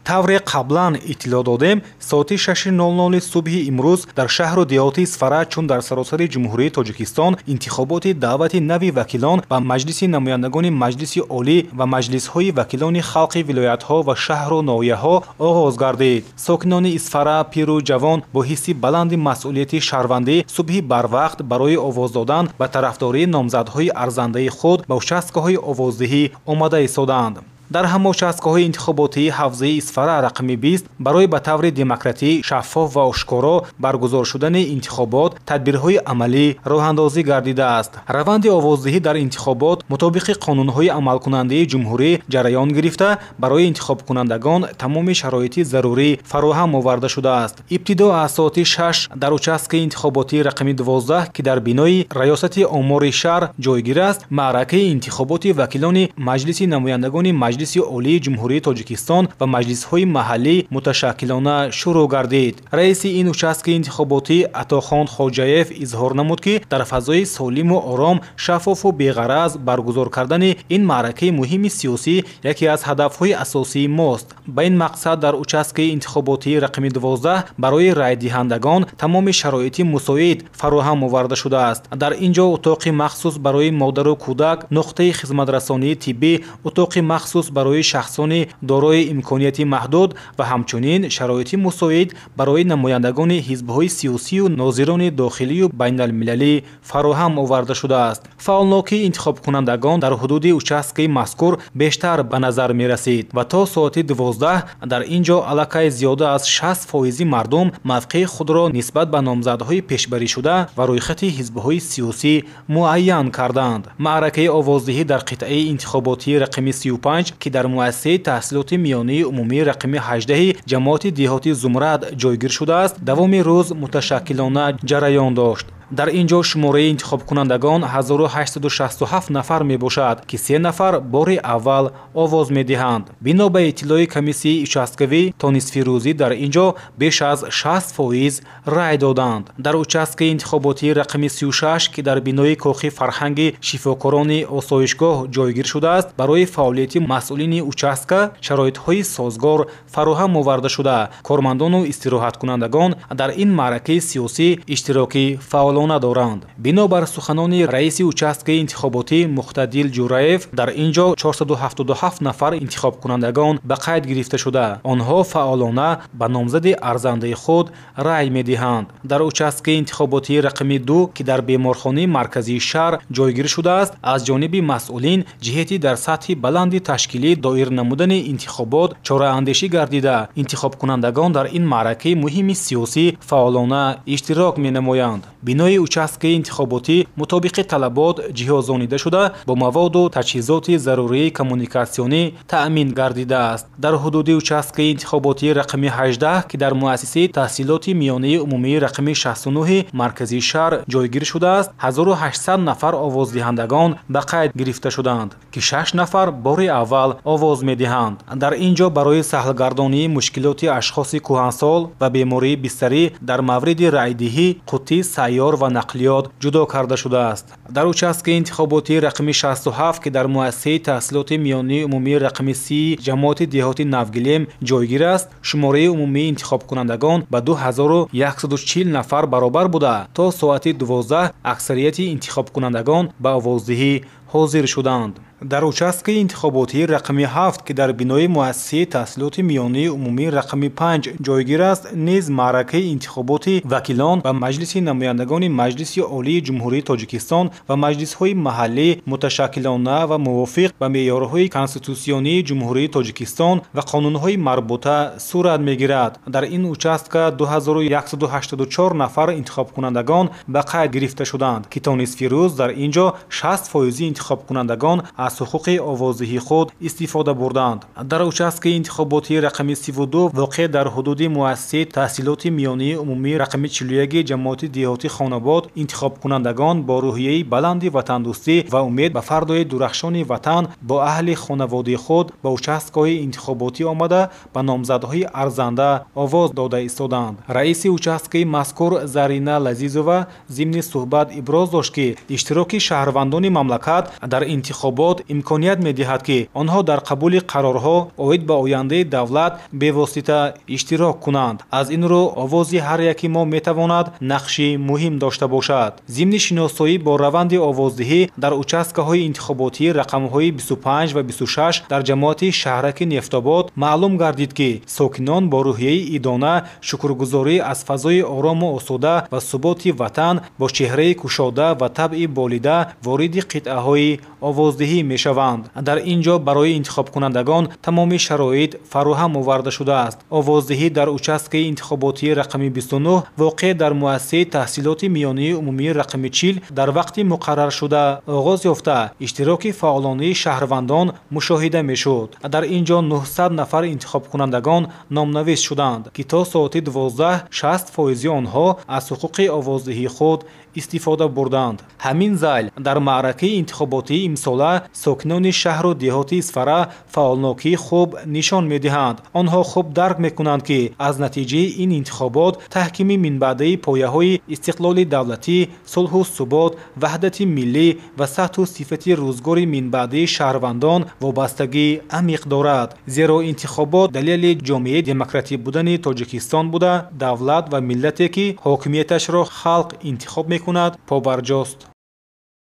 тавре қаблан иттилоъ додем, соати 6:00 субҳи имрӯз дар шаҳру деҳоти Сфара чун дар саросари ҷумҳурии Тоҷикистон интихоботи даъвати нави вакилон ба Маҷлиси намояндагони Маҷлиси олӣ ва маҷлисҳои вакилони халқи вилоятҳо ва шаҳру ноҳияҳо оғоз гардид. Сокинони Исфара пиру ҷавон бо ҳисси баланди масъулияти шаҳрвандӣ субҳи барвақт барои овоз додан ба тарафдории номзадҳои арзандаи худ ба участкаҳои овоздиҳӣ омада истоданд. дар ҳама участкаҳои интихоботии ҳавзаи Исфара рақами 20 барои ба таври демократӣ, шаффоф ва ошкоро баргузор шудани интихобот тадбирҳои амалӣ роҳандозӣ гардидааст. раванди овоздиҳӣ дар интихобот мутобиқи қонунҳои амалкунандаи ҷумҳурӣ ҷараён гирифта, барои интихобкунандагон тамоми шароити зарурӣ фароҳам оварда шудааст. ибтидо аз соати 6 дар участкаи интихоботии рақами 12 ки дар бинои раёсати омори шаҳр ҷойгир аст, маъракаи интихоботи вакилони Маҷлиси намояндагони Маҷлиси олии ҷумҳурии Тоҷикистон ва маҷлисҳои маҳаллӣ муташаккилона шурӯъ гардид. раиси ин участкаи интихоботӣ Атохон Хоҷаев изҳор намуд ки дар фазои солиму ором, шаффофу беғараз баргузор кардани ин маъракаи муҳими сиёсӣ яке аз ҳадафҳои асосии мост. ба ин мақсад дар участкаи интихоботии рақами 12 барои райдиҳандагон тамоми шароити мусоид фароҳам оварда шудааст. дар ин ҷо утоқи махсус барои модару кӯдак, нуқтаи хизматрасонии тиббӣ, утоқи махсус барои шахсони дорои имконияти маҳдуд ва ҳамчунин шароити мусоид барои намояндагони ҳизбҳои сиёсию нозирони дохилию байналмилалӣ фароҳам оварда шудааст. фаъолнокии интихобкунандагон дар ҳудуди участкаи мазкур бештар ба назар мерасид ва то соати 12 дар ин ҷо аллакай зиёда аз 60% мардум мавқеи худро нисбат ба номзадҳои пешбаришуда ва рӯйхати ҳизбҳои сиёсӣ муайян карданд. маъракаи овоздиҳӣ дар қитъаи интихоботии рақами 35 ки дар муассисаи таҳсилоти миёнии умумии рақами 18 ҷамоати деҳоти Зумрад ҷойгир шудааст, давоми рӯз муташаккилона ҷараён дошт. дар ин ҷо шумораи интихобкунандагон 1867 нафар мебошад ки 3 нафар бори аввал овоз медиҳанд. бино ба иттилои комиссияи участкавӣ то нисфи рӯзӣ дар ин ҷо беш аз 60% рай доданд. дар участкаи интихоботии рақами 36 ки дар бинои кохи фарҳанги шифокорони осоишгоҳ ҷойгир шудааст, барои фаъолияти масъулини участка шароитҳои созгор фароҳам оварда шуда, кормандону истироҳаткунандагон дар ин маъракаи сиёсӣ иштироки фаъол доранд. бино бар суханони раиси участкаи интихоботӣ Муқтадил Ҷураев, дар ин ҷо 477 нафар интихобкунандагон ба қайд гирифта шуда, онҳо фаъолона ба номзади арзандаи худ рай медиҳанд. дар участкаи интихоботии рақами 2 ки дар беморхонаи марказии шаҳр ҷойгир шудааст, аз ҷониби масъулин ҷиҳати дар сатҳи баланди ташкилӣ доир намудани интихобот чораандешӣ гардида, интихобкунандагон дар ин маъракаи муҳими сиёсӣ фаъолона иштирок менамоянд. бинои участкаи интихоботӣ мутобиқи талабот ҷиҳозонида шуда, бо маводу таҷҳизоти зарурии коммуникатсионӣ таъмин гардидааст. дар ҳудуди участкаи интихоботии рақами 18 ки дар муассисаи таҳсилоти миёнии умумии рақами 69 марказии шаҳр ҷойгир шудааст, 1800 нафар овоздиҳандагон ба қайд гирифта шуданд ки 6 нафар бори аввал овоз медиҳанд. дар ин ҷо барои саҳлгардонии мушкилоти ашхоси кӯҳансол ва бемории бистарӣ дар мавриди райдиҳӣ қуттии сайёр ва нақлиёт ҷудо карда шудааст. дар участкаи интихоботии рақами 67 ки дар муассисаи таҳсилоти миёнии умумии рақами 30 ҷамоати деҳоти Навгилем ҷойгир аст, шумораи умумии интихобкунандагон ба 2140 нафар баробар буда, то соати 12 аксарияти интихобкунандагон ба овоздиҳӣ ҳозир шуданд. дар участкаи интихоботии рақами 7 ки дар бинои муассисаи таҳсилоти миёнии умумии рақами 5 ҷойгир аст, низ маъракаи интихоботи вакилон ба Маҷлиси намояндагони Маҷлиси олии ҷумҳурии Тоҷикистон ва маҷлисҳои маҳаллӣ муташаккилона ва мувофиқ ба меъёрҳои конститутсионии ҷумҳурии Тоҷикистон ва қонунҳои марбута сурат мегирад. дар ин участка 2184 нафар интихобкунандагон ба қайд гирифта шуданд ки то нисфи рӯз дар ин ҷо 60% интихобкунандагон аз ҳуқуқи овоздиҳии худ истифода бурданд. дар участкаи интихоботии рақами 32 воқеъ дар ҳудуди муассисаи таҳсилоти миёнии умумии рақами 41 ҷамоати деҳоти Хонобод интихобкунандагон бо рӯҳияи баланди ватандӯстӣ ва умед ба фардои дурахшони ватан бо аҳли хонаводаи худ ба участкаҳои интихоботӣ омада ба номзадҳои арзанда овоз дода истоданд. раиси участкаи мазкур Зарина Лазизова зимни суҳбат иброз дошт ки иштироки шаҳрвандони мамлакат дар интихобот интихобот имконият медиҳад ки онҳо дар қабули қарорҳо оид ба ояндаи давлат бевосита иштирок кунанд. аз ин рӯ овози ҳар яки мо метавонад нақши муҳим дошта бошад. зимни шиносоӣ бо раванди овоздиҳӣ дар участкаҳои интихоботии рақамҳои 25 ва 26 дар ҷамоати шаҳраки нефтобод маълум гардид ки сокинон бо рӯҳияи идона шукргузорӣ аз фазои орому осуда ва суботи ватан бо чеҳраи кушода ва табъи болида вориди қитъаҳои овоздиҳӣ мешаванд. дар ин ҷо барои интихобкунандагон тамоми шароит фароҳам оварда шудааст. овоздиҳӣ дар участкаи интихоботии рақами 29 воқеъ дар муассисаи таҳсилоти миёнии умумии рақами 40 дар вақти муқарраршуда оғоз ёфта иштироки фаъолонаи шаҳрвандон мушоҳида мешуд. дар ин ҷо 900 нафар интихобкунандагон номнавис шуданд ки то соати 12 60% онҳо аз ҳуқуқи овоздиҳии худ истифода бурданд. ҳамин зайл дар маъракаи интихоботии имсола сокинони шаҳру деҳоти Исфара фаъолнокии хуб нишон медиҳанд. онҳо хуб дарк мекунанд ки аз натиҷаи ин интихобот таҳкими минбаъдаи пояҳои истиқлоли давлатӣ, сулҳу субот, ваҳдати миллӣ ва сатҳу сифати рӯзгори минбаъдаи шаҳрвандон вобастагӣ амиқ дорад. зеро интихобот далели ҷомеаи демократӣ будани Тоҷикистон буда, давлат ва миллате ки ҳокимияташро халқ интихоб мекунад побарҷост.